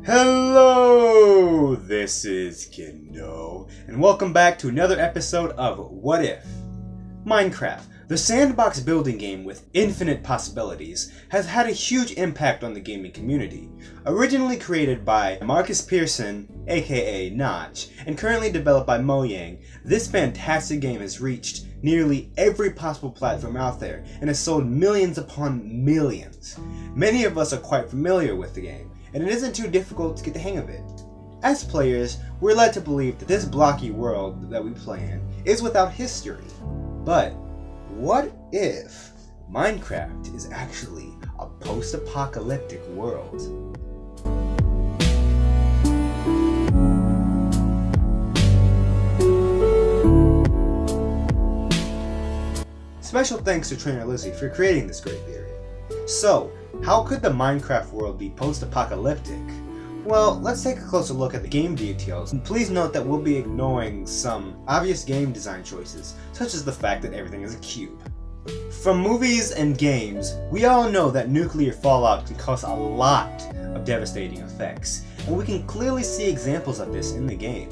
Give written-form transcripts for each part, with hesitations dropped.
Hello, this is Kindoe, and welcome back to another episode of What If? Minecraft, the sandbox building game with infinite possibilities, has had a huge impact on the gaming community. Originally created by Marcus Pearson, aka Notch, and currently developed by Mojang, this fantastic game has reached nearly every possible platform out there and has sold millions upon millions. Many of us are quite familiar with the game, and it isn't too difficult to get the hang of it. As players, we're led to believe that this blocky world that we play in is without history. But what if Minecraft is actually a post-apocalyptic world? Special thanks to Trainer Lizzie for creating this great theory. So, how could the Minecraft world be post-apocalyptic? Well, let's take a closer look at the game details, and please note that we'll be ignoring some obvious game design choices, such as the fact that everything is a cube. From movies and games, we all know that nuclear fallout can cause a lot of devastating effects, and we can clearly see examples of this in the game.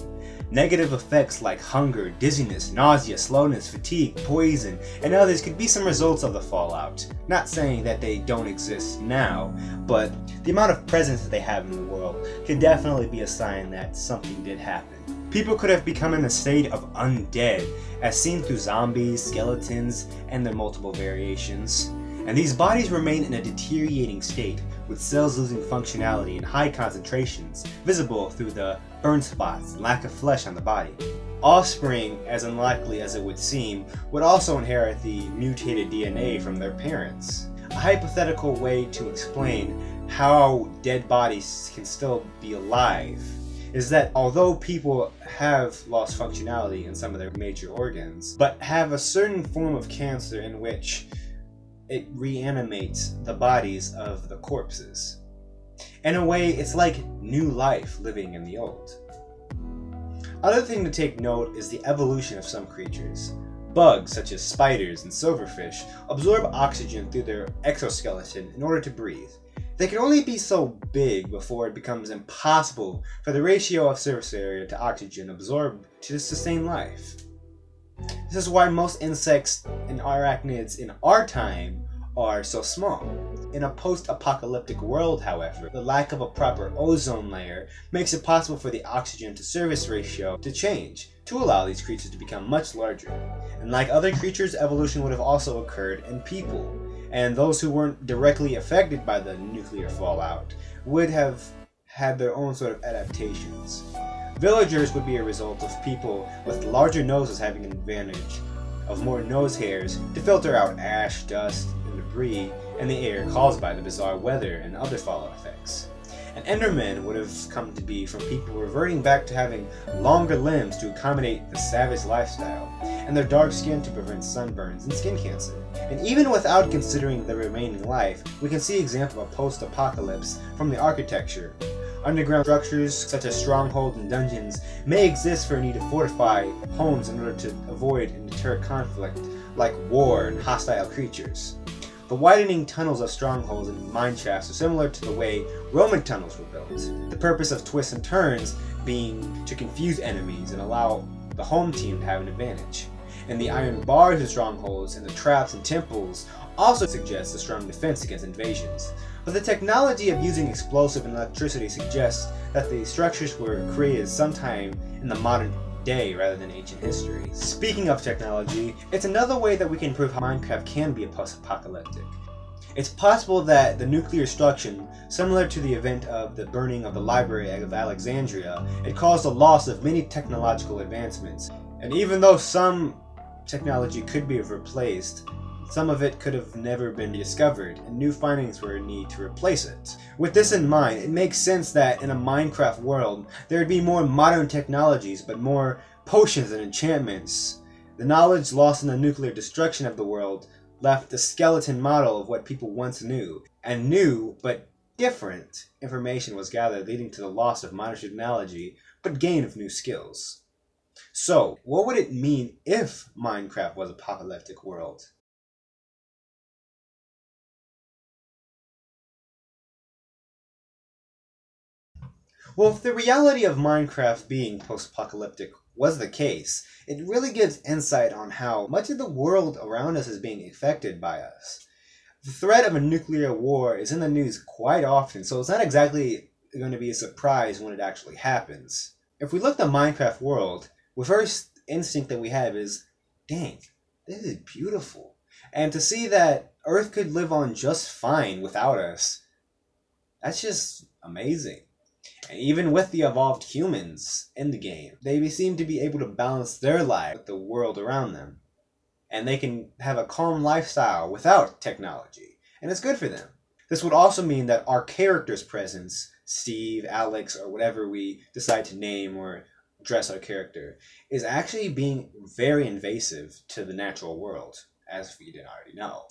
Negative effects like hunger, dizziness, nausea, slowness, fatigue, poison, and others could be some results of the fallout. Not saying that they don't exist now, but the amount of presence that they have in the world could definitely be a sign that something did happen. People could have become in a state of undead, as seen through zombies, skeletons, and their multiple variations. And these bodies remain in a deteriorating state, with cells losing functionality in high concentrations, visible through the burn spots and lack of flesh on the body. Offspring, as unlikely as it would seem, would also inherit the mutated DNA from their parents. A hypothetical way to explain how dead bodies can still be alive is that although people have lost functionality in some of their major organs, but have a certain form of cancer in which it reanimates the bodies of the corpses. In a way, it's like new life living in the old. Other thing to take note is the evolution of some creatures. Bugs, such as spiders and silverfish, absorb oxygen through their exoskeleton in order to breathe. They can only be so big before it becomes impossible for the ratio of surface area to oxygen absorbed to sustain life. This is why most insects and arachnids in our time are so small. In a post-apocalyptic world, however, the lack of a proper ozone layer makes it possible for the oxygen to surface ratio to change, to allow these creatures to become much larger. And like other creatures, evolution would have also occurred in people, and those who weren't directly affected by the nuclear fallout would have had their own sort of adaptations. Villagers would be a result of people with larger noses having an advantage of more nose hairs to filter out ash, dust, and debris in the air caused by the bizarre weather and other fallout effects. And Endermen would have come to be from people reverting back to having longer limbs to accommodate the savage lifestyle, and their dark skin to prevent sunburns and skin cancer. And even without considering the remaining life, we can see examples of post-apocalypse from the architecture. Underground structures, such as strongholds and dungeons, may exist for a need to fortify homes in order to avoid and deter conflict, like war and hostile creatures. The widening tunnels of strongholds and mine shafts are similar to the way Roman tunnels were built, the purpose of twists and turns being to confuse enemies and allow the home team to have an advantage. And the iron bars of strongholds and the traps and temples also suggest a strong defense against invasions. But the technology of using explosive and electricity suggests that the structures were created sometime in the modern day rather than ancient history. Speaking of technology, it's another way that we can prove how Minecraft can be a post-apocalyptic. It's possible that the nuclear destruction, similar to the event of the burning of the Library of Alexandria, it caused the loss of many technological advancements. And even though some technology could be replaced, some of it could have never been discovered, and new findings were needed to replace it. With this in mind, it makes sense that in a Minecraft world, there would be more modern technologies, but more potions and enchantments. The knowledge lost in the nuclear destruction of the world left a skeleton model of what people once knew, and new, but different, information was gathered, leading to the loss of modern technology, but gain of new skills. So, what would it mean if Minecraft was a apocalyptic world? Well, if the reality of Minecraft being post-apocalyptic was the case, it really gives insight on how much of the world around us is being affected by us. The threat of a nuclear war is in the news quite often, so it's not exactly going to be a surprise when it actually happens. If we look at the Minecraft world, the first instinct that we have is, dang, this is beautiful. And to see that Earth could live on just fine without us, that's just amazing. And even with the evolved humans in the game, they seem to be able to balance their life with the world around them. And they can have a calm lifestyle without technology. And it's good for them. This would also mean that our character's presence, Steve, Alex, or whatever we decide to name or dress our character, is actually being very invasive to the natural world, as we didn't already know.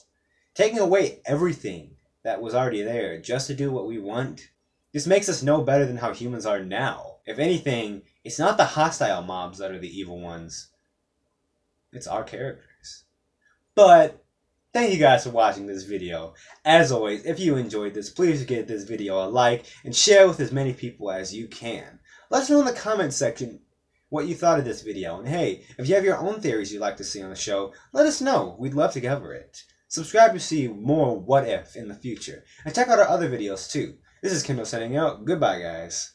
Taking away everything that was already there just to do what we want, this makes us no better than how humans are now. If anything, it's not the hostile mobs that are the evil ones. It's our characters. But thank you guys for watching this video. As always, if you enjoyed this, please give this video a like and share with as many people as you can. Let us know in the comments section what you thought of this video. And hey, if you have your own theories you'd like to see on the show, let us know. We'd love to cover it. Subscribe to see more What If in the future. And check out our other videos too. This is Kindoe signing out. Goodbye, guys.